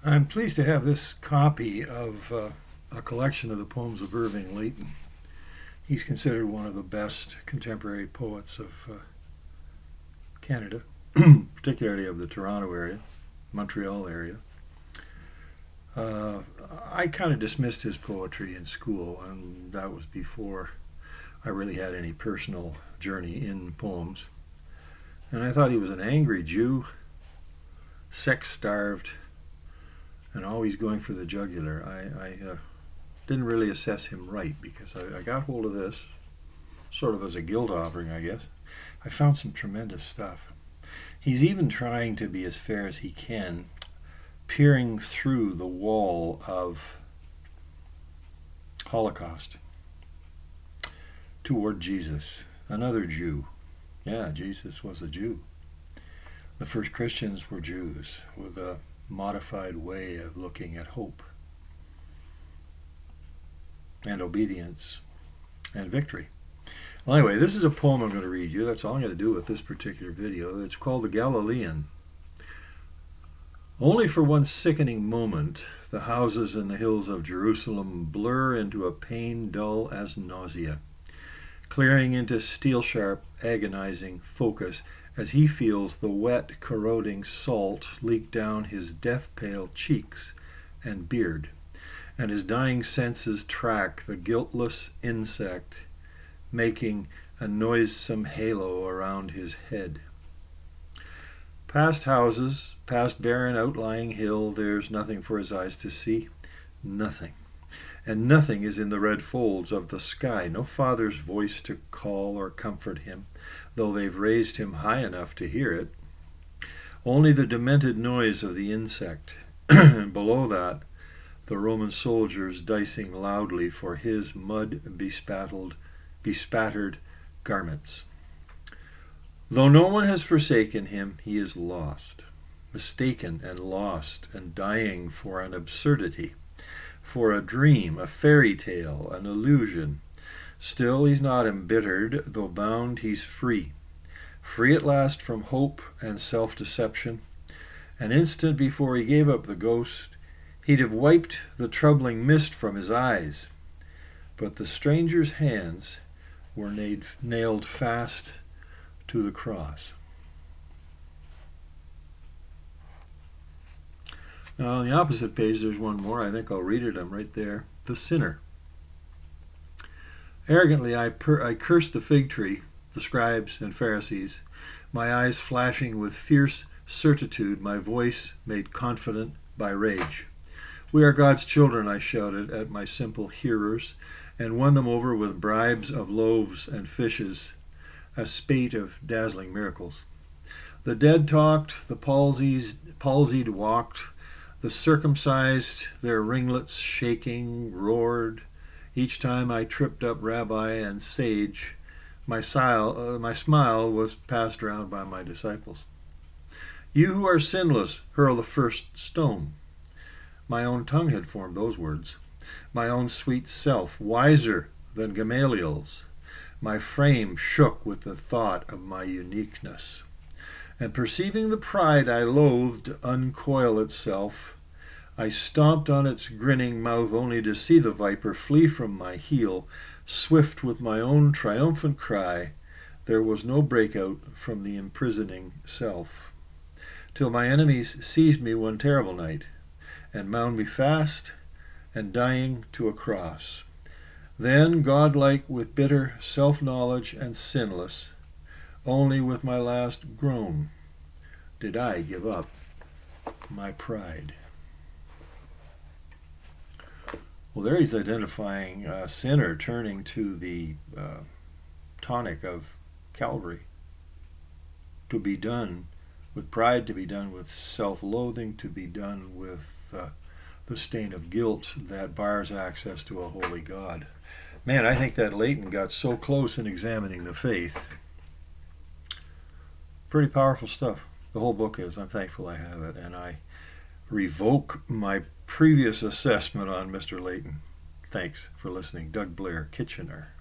I'm pleased to have this copy of a collection of the poems of Irving Layton. He's considered one of the best contemporary poets of Canada, particularly of the Toronto area, Montreal area. Uh, I kind of dismissed his poetry in school, and that was before I really had any personal journey in poems. And I thought he was an angry Jew, sex starved, and always going for the jugular. I didn't really assess him right because I got hold of this sort of as a guilt offering, I guess. I found some tremendous stuff. He's even trying to be as fair as he can, peering through the wall of Holocaust toward Jesus, another Jew. Yeah, Jesus was a Jew. The first Christians were Jews with a modified way of looking at hope and obedience and victory. Well, anyway, this is a poem I'm going to read you. That's all I'm going to do with this particular video. It's called The Galilean. Only for one sickening moment, the houses in the hills of Jerusalem blur into a pain dull as nausea, clearing into steel-sharp, agonizing focus as he feels the wet, corroding salt leak down his death-pale cheeks and beard, and his dying senses track the guiltless insect, making a noisome halo around his head. Past houses, past barren outlying hill, there's nothing for his eyes to see. Nothing. And nothing is in the red folds of the sky. No father's voice to call or comfort him, though they've raised him high enough to hear it. Only the demented noise of the insect, and below that, the Roman soldiers dicing loudly for his bespattered garments. Though no one has forsaken him, he is lost, mistaken and lost, and dying for an absurdity, for a dream, a fairy tale, an illusion. Still he's not embittered, though bound he's free. Free at last from hope and self-deception. An instant before he gave up the ghost, he'd have wiped the troubling mist from his eyes. But the stranger's hands were nailed fast to the cross. Now on the opposite page there's one more. I think I'll read it. I'm right there. The sinner. Arrogantly I cursed the fig tree, the scribes and Pharisees, my eyes flashing with fierce certitude, my voice made confident by rage. We are God's children, I shouted at my simple hearers, and won them over with bribes of loaves and fishes, a spate of dazzling miracles. The dead talked, the palsied walked, the circumcised, their ringlets shaking, roared. Each time I tripped up rabbi and sage, my smile was passed around by my disciples. You who are sinless, hurl the first stone. My own tongue had formed those words. My own sweet self, wiser than Gamaliel's. My frame shook with the thought of my uniqueness. And perceiving the pride I loathed uncoil itself, I stomped on its grinning mouth only to see the viper flee from my heel, swift with my own triumphant cry. There was no breakout from the imprisoning self, till my enemies seized me one terrible night, and bound me fast and dying to a cross. Then, godlike with bitter self-knowledge and sinless, only with my last groan did I give up my pride. Well, there he's identifying a sinner turning to the tonic of Calvary, to be done with pride, to be done with self-loathing, to be done with the stain of guilt that bars access to a holy God. Man, I think that Layton got so close in examining the faith. Pretty powerful stuff. The whole book is. I'm thankful I have it, and I revoke my previous assessment on Mr. Layton. Thanks for listening. Doug Blair, Kitchener.